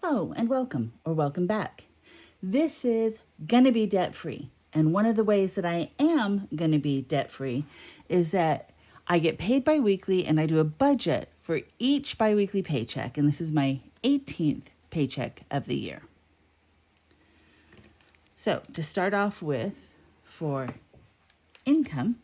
Hello and welcome or welcome back. This is gonna be debt free. And one of the ways that I am gonna be debt free is that I get paid biweekly and I do a budget for each biweekly paycheck. And this is my 18th paycheck of the year. So to start off with, for income,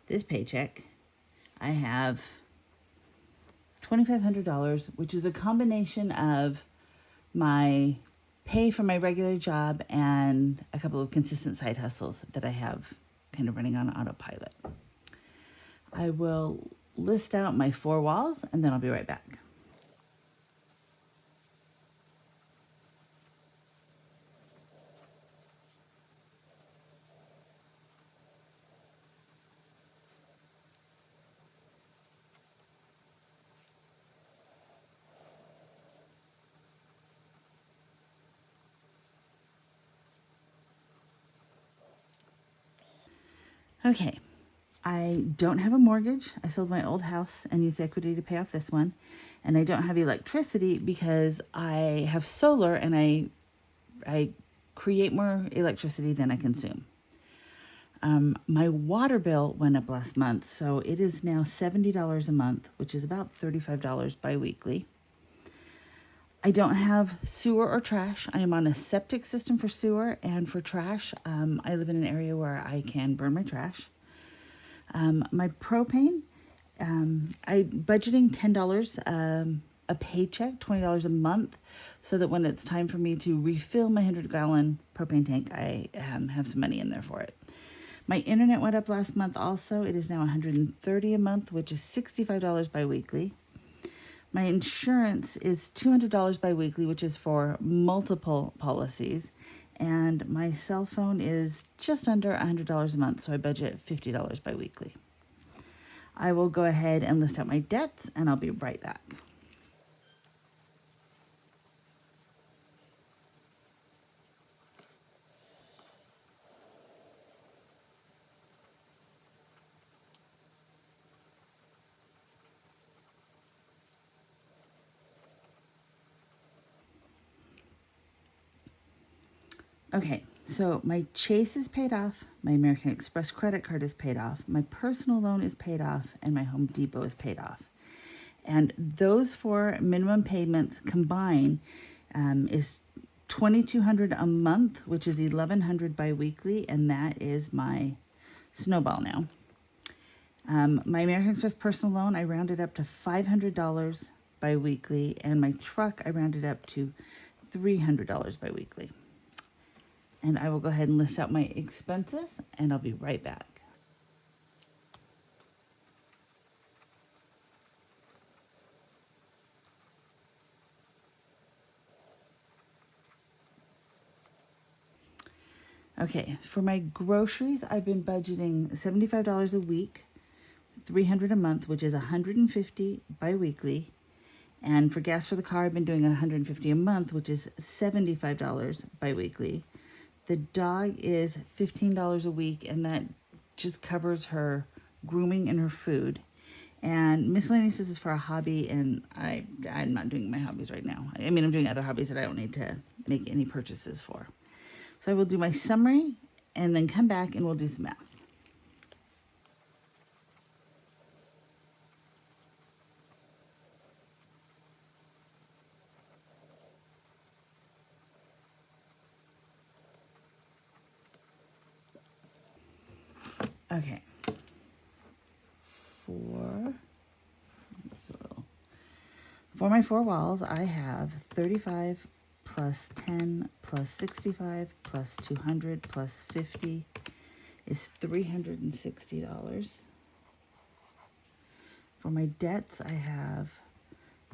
this paycheck, I have $2,500, which is a combination of my pay for my regular job and a couple of consistent side hustles that I have kind of running on autopilot. I will list out my four walls and then I'll be right back. Okay, I don't have a mortgage. I sold my old house and used equity to pay off this one. And I don't have electricity because I have solar and I create more electricity than I consume. My water bill went up last month, so it is now $70 a month, which is about $35 biweekly. I don't have sewer or trash. I am on a septic system for sewer, and for trash, I live in an area where I can burn my trash. My propane, I budgeting $10 a paycheck, $20 a month, so that when it's time for me to refill my 100-gallon propane tank, I have some money in there for it. My internet went up last month also. It is now $130 a month, which is $65 biweekly. My insurance is $200 biweekly, which is for multiple policies. And my cell phone is just under $100 a month, so I budget $50 biweekly. I will go ahead and list out my debts, and I'll be right back. Okay, so my Chase is paid off, my American Express credit card is paid off, my personal loan is paid off, and my Home Depot is paid off. And those four minimum payments combined is $2,200 a month, which is $1,100 biweekly, and that is my snowball now. My American Express personal loan, I rounded up to $500 biweekly, and my truck, I rounded up to $300 biweekly. And I will go ahead and list out my expenses, and I'll be right back. Okay, for my groceries, I've been budgeting $75 a week, $300 a month, which is $150 biweekly. And for gas for the car, I've been doing $150 a month, which is $75 biweekly. The dog is $15 a week, and that just covers her grooming and her food. And miscellaneous is for a hobby, and I'm not doing my hobbies right now. I mean, I'm doing other hobbies that I don't need to make any purchases for. So I will do my summary and then come back and we'll do some math. Okay. For my four walls, I have 35 plus 10 plus 65 plus 200 plus 50 is $360. For my debts, I have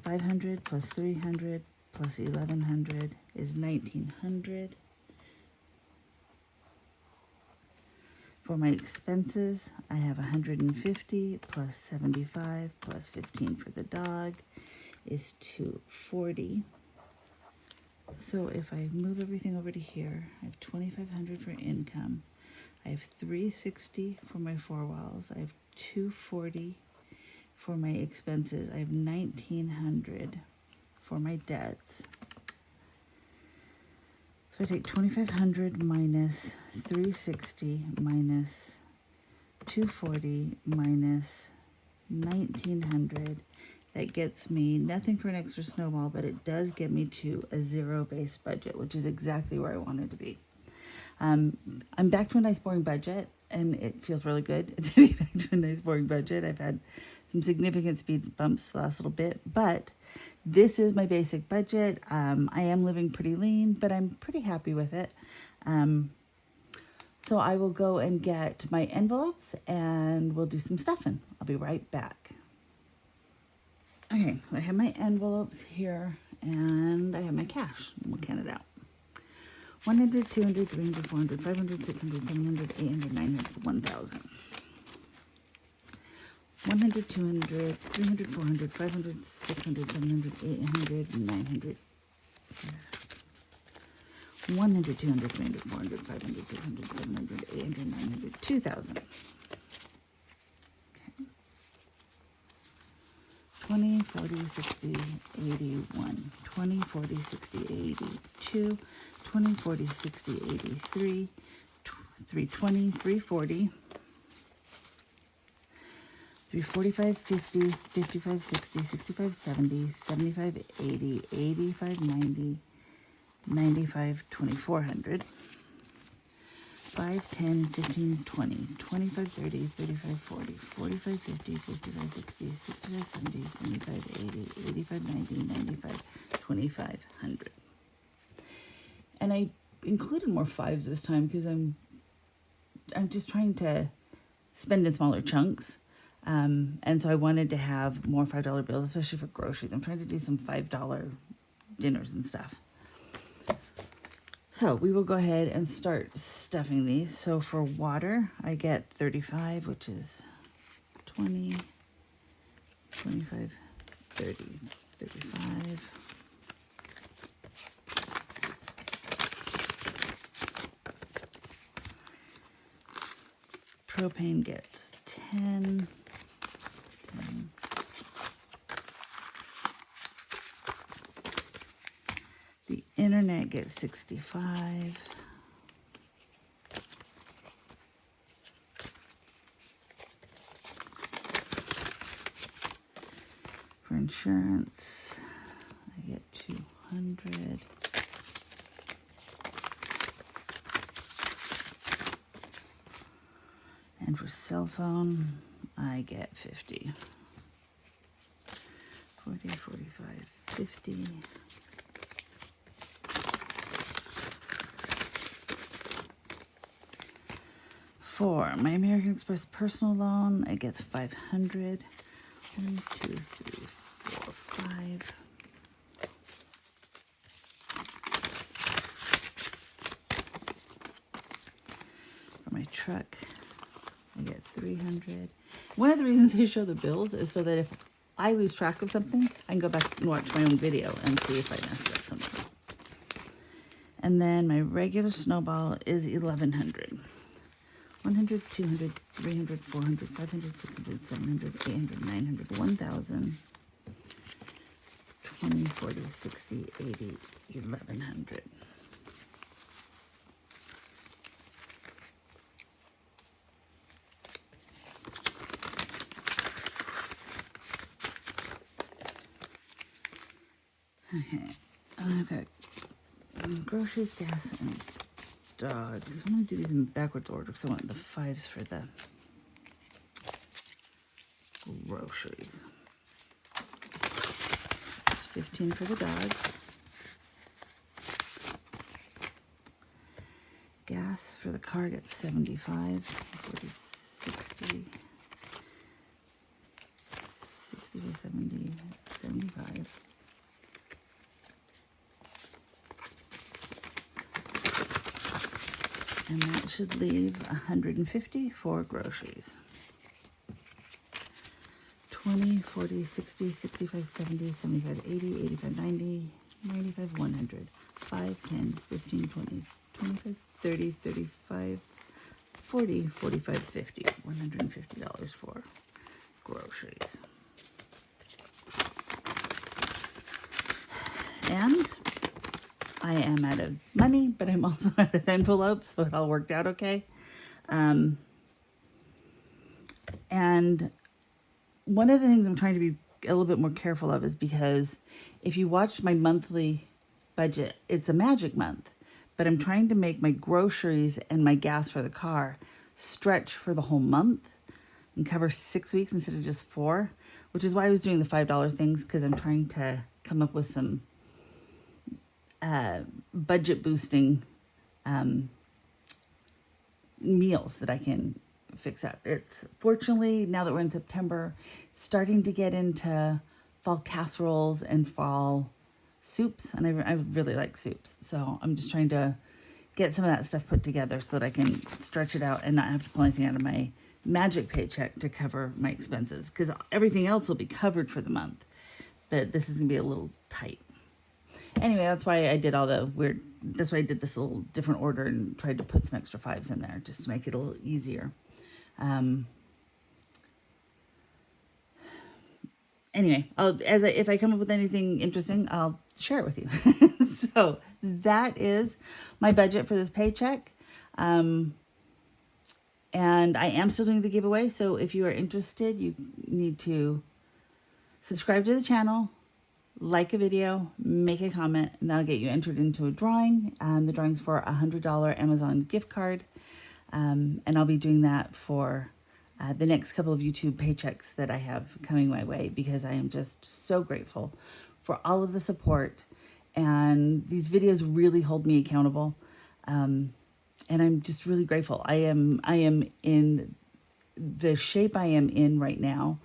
500 plus 300 plus 1100 is 1900. For my expenses, I have 150 plus 75 plus 15 for the dog is 240. So if I move everything over to here, I have 2,500 for income. I have 360 for my four walls. I have 240 for my expenses. I have 1,900 for my debts. So I take 2,500 minus 360 minus 240 minus 1,900. That gets me nothing for an extra snowball, but it does get me to a zero-based budget, which is exactly where I wanted to be. I'm back to a nice boring budget, and it feels really good to be back to a nice boring budget. I've had some significant speed bumps the last little bit, but this is my basic budget. I am living pretty lean, but I'm pretty happy with it. So I will go and get my envelopes, and we'll do some stuffing. I'll be right back. Okay, so I have my envelopes here, and I have my cash. We'll count it out. 100, 200, 300, 400, 500, 600, 700, 800, 900, 1,000. 100, 200, 300, 400, 500, 600, 700, 800, 900. 100, 200, 300, 400, 500, 600, 700, 800, 900, 2,000. 20, 40, 60, 81, 20, 40, 60, 82, 20, 40, 60, 83, 320, 340, 345, 50, 55, 60, 65, 70, 75, 80, 85, 90, 95, 2,400. 5, 10, 15, 20, 25, 30, 35, 40, 45, 50, 55, 60, 65, 70, 75, 80, 85, 90, 95, 2,500. And I included more fives this time because I'm just trying to spend in smaller chunks. And so I wanted to have more $5 bills, especially for groceries. I'm trying to do some $5 dinners and stuff. So we will go ahead and start stuffing these. So for water, I get 35, which is 20, 25, 30, 35. Propane gets 10. The internet gets 65. For insurance, I get 200. And for cell phone, I get 50. 40, 45, 50. For my American Express personal loan, it gets 500. 1, 2, 3, 4, 5. For my truck, I get 300. One of the reasons I show the bills is so that if I lose track of something, I can go back and watch my own video and see if I messed up something. And then my regular snowball is 1,100. 100, 200, 300, 400, 500, 600, 700, 800, 900, 1,000, 20, 40, 60, 80, 1,100. Okay, I've got groceries, gas, and dogs. I'm going to do these in backwards order because I want the fives for the groceries. There's 15 for the dogs. Gas for the car gets 75, 40, 60, 65, 70, 75. And that should leave 150 for groceries. 20, 40, 60, 65, 70, 75, 80, 85, 90, 95, 100. 5, 10, 15, 20, 25, 30, 35, 40, 45, 50. $150 for groceries. And I am out of money, but I'm also out of envelopes, so it all worked out okay. And one of the things I'm trying to be a little bit more careful of is because if you watch my monthly budget, it's a magic month, but I'm trying to make my groceries and my gas for the car stretch for the whole month and cover 6 weeks instead of just 4, which is why I was doing the $5 things, because I'm trying to come up with some budget boosting meals that I can fix up. It's fortunately, now that we're in September, starting to get into fall casseroles and fall soups, and I really like soups, so I'm just trying to get some of that stuff put together so that I can stretch it out and not have to pull anything out of my magic paycheck to cover my expenses, because everything else will be covered for the month, but this is gonna be a little tight. Anyway, that's why I did all the weird, that's why I did this little different order and tried to put some extra 5s in there just to make it a little easier. Anyway, if I come up with anything interesting, I'll share it with you. So that is my budget for this paycheck. And I am still doing the giveaway. So if you are interested, you need to subscribe to the channel, like a video, make a comment, and that'll get you entered into a drawing. The drawing's for a $100 Amazon gift card. And I'll be doing that for the next couple of YouTube paychecks that I have coming my way, because I am just so grateful for all of the support. And these videos really hold me accountable. And I'm just really grateful. I am in the shape I am in right now,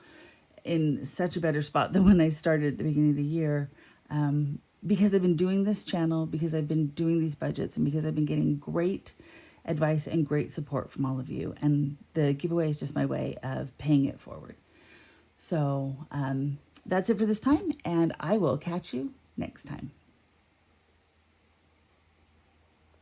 in such a better spot than when I started at the beginning of the year, because I've been doing this channel, because I've been doing these budgets, and because I've been getting great advice and great support from all of you. And the giveaway is just my way of paying it forward. So that's it for this time, and I will catch you next time.